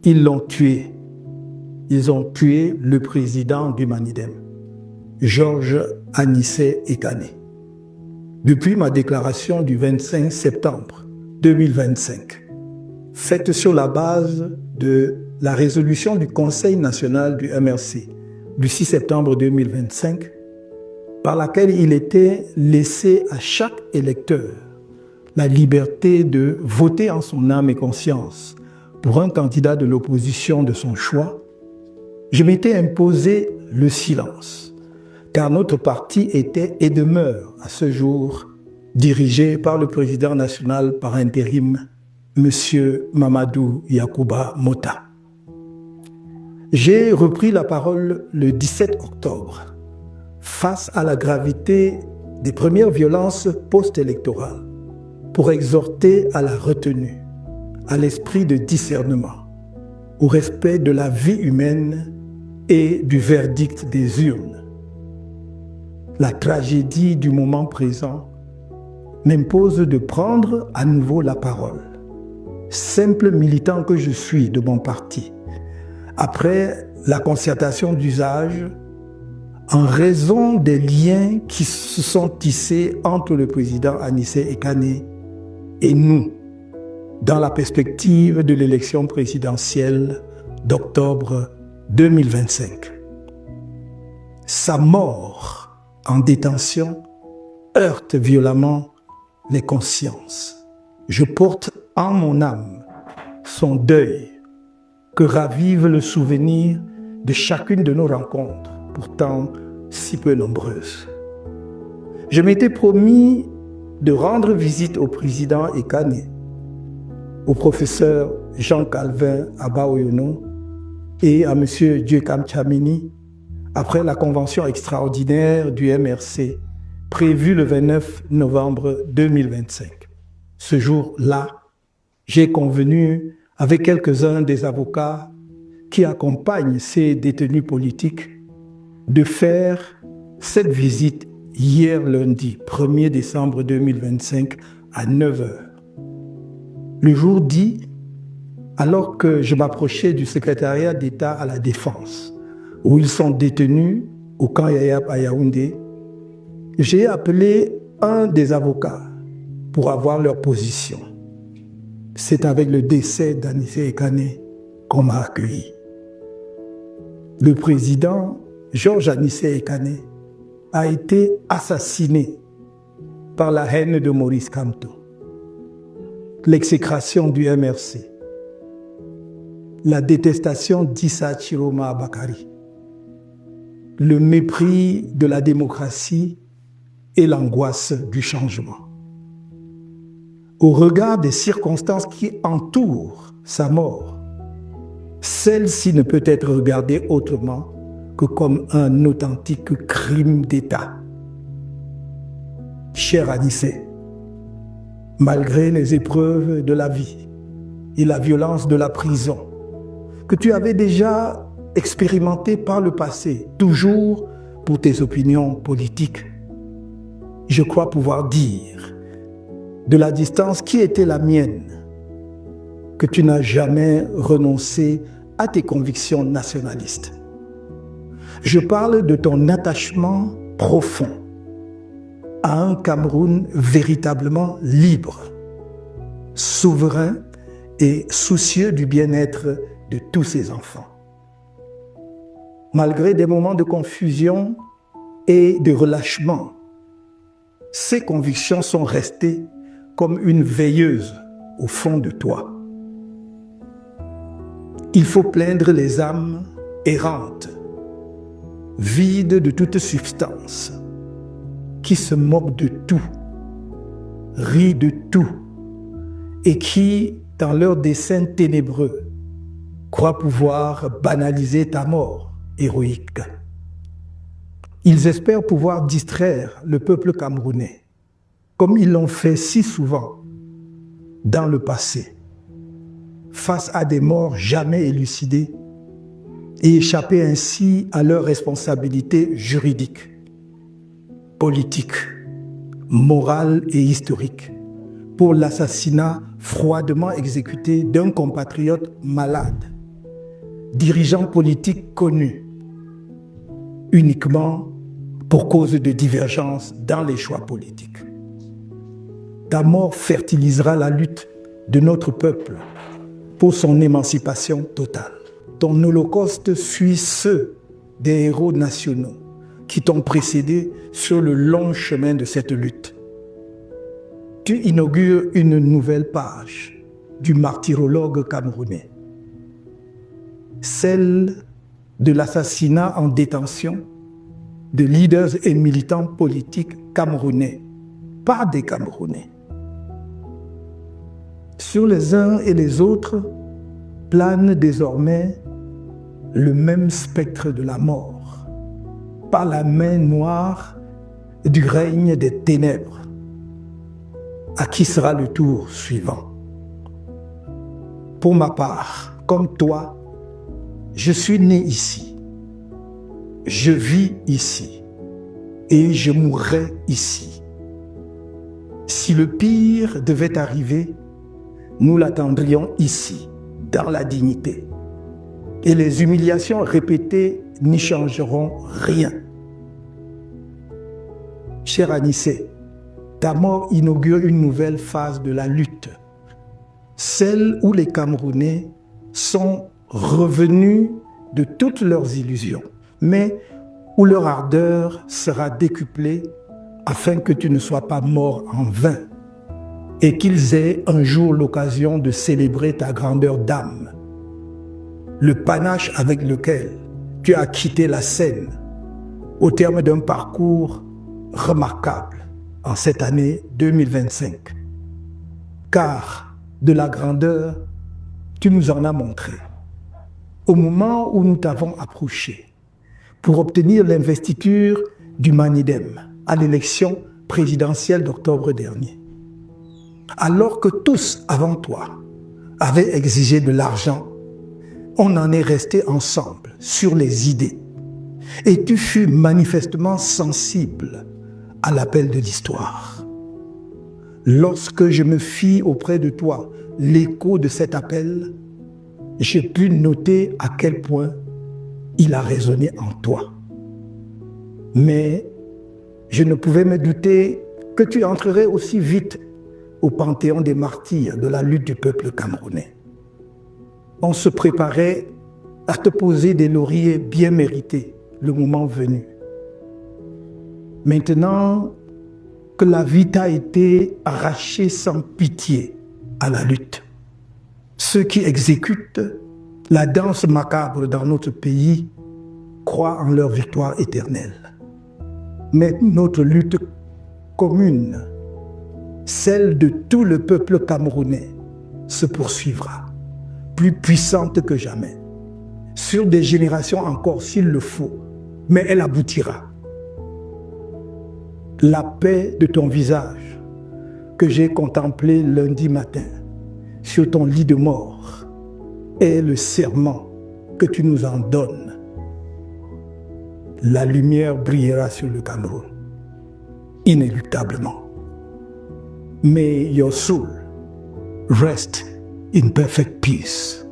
ils l'ont tué. Ils ont tué le président du Manidem, Georges Anissé Ekane. Depuis ma déclaration du 25 septembre 2025, faite sur la base de la résolution du Conseil national du MRC du 6 septembre 2025, par laquelle il était laissé à chaque électeur la liberté de voter en son âme et conscience pour un candidat de l'opposition de son choix, je m'étais imposé le silence, car notre parti était et demeure à ce jour dirigé par le président national par intérim, M. Mamadou Yacouba Mota. J'ai repris la parole le 17 octobre face à la gravité des premières violences post-électorales pour exhorter à la retenue, à l'esprit de discernement, au respect de la vie humaine et du verdict des urnes. La tragédie du moment présent m'impose de prendre à nouveau la parole. Simple militant que je suis de mon parti, après la concertation d'usage, en raison des liens qui se sont tissés entre le président Anissé Ekane et nous, dans la perspective de l'élection présidentielle d'octobre 2025. Sa mort en détention heurte violemment les consciences. Je porte en mon âme son deuil que ravive le souvenir de chacune de nos rencontres, pourtant si peu nombreuses. Je m'étais promis de rendre visite au président Ekane, au professeur Jean-Calvin Abaoyono et à M. Dieucam Tchamini après la convention extraordinaire du MRC prévue le 29 novembre 2025. Ce jour-là, j'ai convenu avec quelques-uns des avocats qui accompagnent ces détenus politiques de faire cette visite hier lundi 1er décembre 2025 à 9h. Le jour dit, alors que je m'approchais du secrétariat d'État à la Défense, où ils sont détenus au camp Yayap à Yaoundé, j'ai appelé un des avocats pour avoir leur position. C'est avec le décès d'Anissé Ekane qu'on m'a accueilli. Le président Georges Anissé Ekane a été assassiné par la haine de Maurice Kamto, l'exécration du MRC, la détestation d'Issa Chiroma Bakari, le mépris de la démocratie et l'angoisse du changement. Au regard des circonstances qui entourent sa mort, celle-ci ne peut être regardée autrement que comme un authentique crime d'État. Cher Anissé, malgré les épreuves de la vie et la violence de la prison, que tu avais déjà expérimenté par le passé, toujours pour tes opinions politiques, je crois pouvoir dire, de la distance qui était la mienne, que tu n'as jamais renoncé à tes convictions nationalistes. Je parle de ton attachement profond à un Cameroun véritablement libre, souverain et soucieux du bien-être de tous ses enfants. Malgré des moments de confusion et de relâchement, ces convictions sont restées comme une veilleuse au fond de toi. Il faut plaindre les âmes errantes, vides de toute substance, qui se moquent de tout, rient de tout, et qui, dans leurs desseins ténébreux, croient pouvoir banaliser ta mort héroïque. Ils espèrent pouvoir distraire le peuple camerounais, comme ils l'ont fait si souvent dans le passé, face à des morts jamais élucidées et échapper ainsi à leurs responsabilités juridiques, politiques, morales et historiques pour l'assassinat froidement exécuté d'un compatriote malade dirigeants politiques connus uniquement pour cause de divergences dans les choix politiques. Ta mort fertilisera la lutte de notre peuple pour son émancipation totale. Ton holocauste suit ceux des héros nationaux qui t'ont précédé sur le long chemin de cette lutte. Tu inaugures une nouvelle page du martyrologue camerounais, celle de l'assassinat en détention de leaders et militants politiques camerounais par des Camerounais. Sur les uns et les autres plane désormais le même spectre de la mort, par la main noire du règne des ténèbres. À qui sera le tour suivant? Pour ma part, comme toi, je suis né ici, je vis ici et je mourrai ici. Si le pire devait arriver, nous l'attendrions ici, dans la dignité. Et les humiliations répétées n'y changeront rien. Cher Anissé, ta mort inaugure une nouvelle phase de la lutte, celle où les Camerounais sont revenus de toutes leurs illusions, mais où leur ardeur sera décuplée afin que tu ne sois pas mort en vain et qu'ils aient un jour l'occasion de célébrer ta grandeur d'âme, le panache avec lequel tu as quitté la scène au terme d'un parcours remarquable en cette année 2025. Car de la grandeur, tu nous en as montré. Au moment où nous t'avons approché pour obtenir l'investiture du Manidem à l'élection présidentielle d'octobre dernier, alors que tous avant toi avaient exigé de l'argent, on en est resté ensemble sur les idées. Et tu fus manifestement sensible à l'appel de l'histoire. Lorsque je me fis auprès de toi l'écho de cet appel, j'ai pu noter à quel point il a résonné en toi. Mais je ne pouvais me douter que tu entrerais aussi vite au panthéon des martyrs de la lutte du peuple camerounais. On se préparait à te poser des lauriers bien mérités le moment venu. Maintenant que la vie t'a été arrachée sans pitié à la lutte, ceux qui exécutent la danse macabre dans notre pays croient en leur victoire éternelle. Mais notre lutte commune, celle de tout le peuple camerounais, se poursuivra, plus puissante que jamais, sur des générations encore s'il le faut, mais elle aboutira. La paix de ton visage que j'ai contemplé lundi matin sur ton lit de mort est le serment que tu nous en donnes. La lumière brillera sur le Cameroun, inéluctablement. May your soul rest in perfect peace.